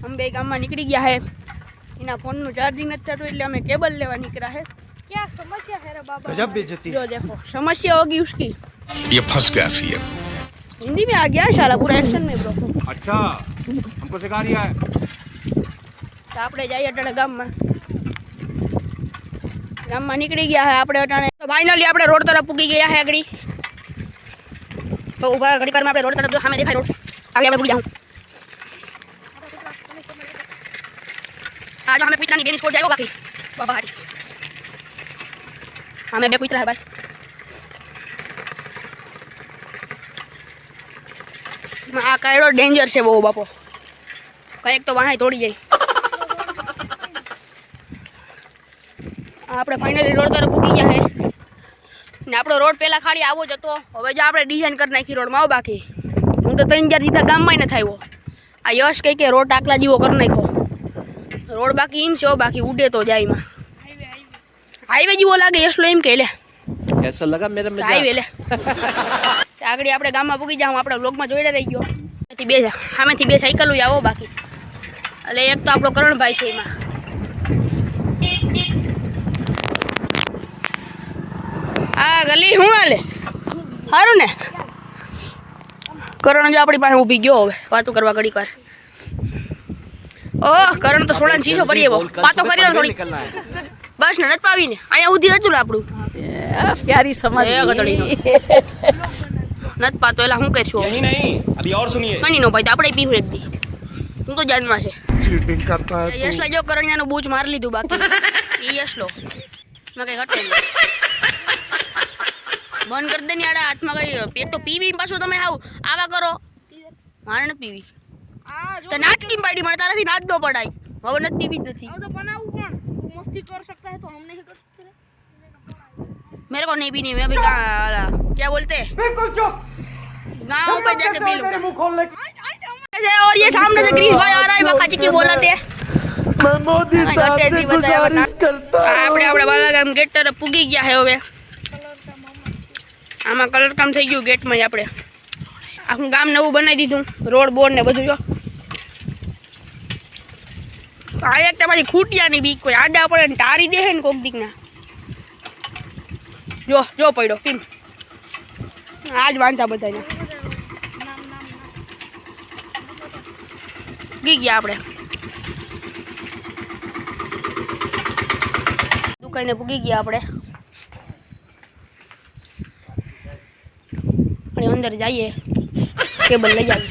हम बे गाम में निकली गया है इना फोन नु चार्जिंग नहीं थતું એટલે અમે केबल लेवा निकला है। क्या समस्या है रे बाबा? गजब बेइज्जती। जो देखो समस्या होगी उसकी। ये फंस गया सीएम। हिंदी में आ गया शाला पूरा एक्शन में ब्रो। अच्छा हमको सिखा रिया है। तो आपणे जाइए अटाणे गाम में निकली गया है आपणे अटाणे। तो फाइनली आपणे रोड तरफ पूगी गया है अगड़ी। तो उभा घड़ी पर में आपणे रोड तरफ जो सामे देखाय रोड आगे आपणे पूगी जाऊं। आज हमें कुतरा नहीं बेनी स्कोर जाएगा बाकी बाबा हारी हमें बे कुतरा है भाई। आ कायड़ो डेंजर से वो बापो कई तो वहां तोड़ी जाए। આપણે ફાઇનલી રોડ તરફ પૂગી ગયા છે ને આપણો રોડ પહેલા ખાલી આવો જ હતો। હવે જો આપણે ડિઝાઇન કરી નાખી રોડમાં આવો બાકી હું તો 3-4 દીધા ગામમાં ન થાયો। આ યશ કહે કે રોડ ટાકલા જેવો કરી નાખ્યો रोड बाकी इन से बाकी उड़े तो जाई में हाईवे जीवो लागे यसलो एम के ले कैसा लगा मेरा मजाक? हाईवे ले आगड़ी आपणे गाम में पूगी जाऊं आपणे व्लॉग में जोईडे रही गयो। एथी बे सामेथी बे साइकल आવો बाकी એટલે एक तो आपणो करण भाई छे एमा आ गली हूं हाले हारू ने करण जो आपणी पासे ऊभी गयो હવે વાતો કરવા ઘડીક વાર। ओह करण तो सोना चीजो पड़ी है वो बातो करी लो थोड़ी बस न नत पावी ने आया उधी हतुं आपडू प्यारी समझ ए गतड़ी नो नत पातो एला हूं कहछो यही नहीं अभी और सुनिए कनी नो भाई आपणे पीहू एक दी तू तो जान में छे चीटिंग करता है तू। यशला जो करणिया नो बूच मार लीधुं बाकी ई यशलो मैं कई घटे बंद कर दे नी आड़ा हाथ में कई एक तो पीवी पाछो तमे हाव आवा करो मारे न पीवी तो नाच की पार्टी मारे तारा थी नाच दो पड़ाई હવે નથી પીવી જ નથી। तो बनाऊं कौन वो मस्ती कर सकता है तो हम नहीं कर सकते। मेरे को नहीं भी नहीं मैं अभी क्या बोलते बिल्कुल चुप गांव पे जाके पी लूंगा मुंह खोल ले। और ये सामने से ग्रीस भाई आ रहा है बखाची की बोलते हैं मैं मोदी साहब से गुजारिश करता हूं। આપણે આપણે બાલાગામ ગેટ તરફ પૂગી ગયા છે। હવે આમાં કલર કામ થઈ ગયું ગેટ માં આપણે આખું ગામ નવું બનાવી દીધું રોડ બોર્ડ ને બધું। જો આ એક તમારી ખૂટિયાની બીક કોઈ આડા પડે ને તારી દે ને કોક દીક ના જો જો પડ્યો કેમ આજ વાંચા બધાને ગઈ ગયા આપણે દુકાને પૂગી ગયા આપણે અને અંદર જઈએ કેબલ લઈ આવી।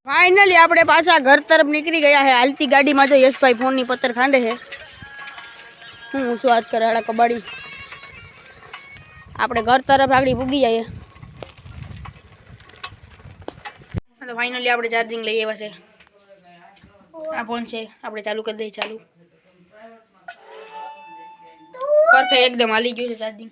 फाइनली आपणे पाछा घर तरफ निकली गया है। हालती गाड़ी में जो यश भाई फोन नी पत्थर खांडे है हूँ स्वाद करे हाड़ा कबाड़ी आपणे घर तरफ आगड़ी पूगी जाए। तो फाइनली आपणे चार्जिंग लई आव्या छे आ फोन छे आपणे चालू कर दई चालू परफेक्ट एकदम हाली गयुं छे चार्जिंग।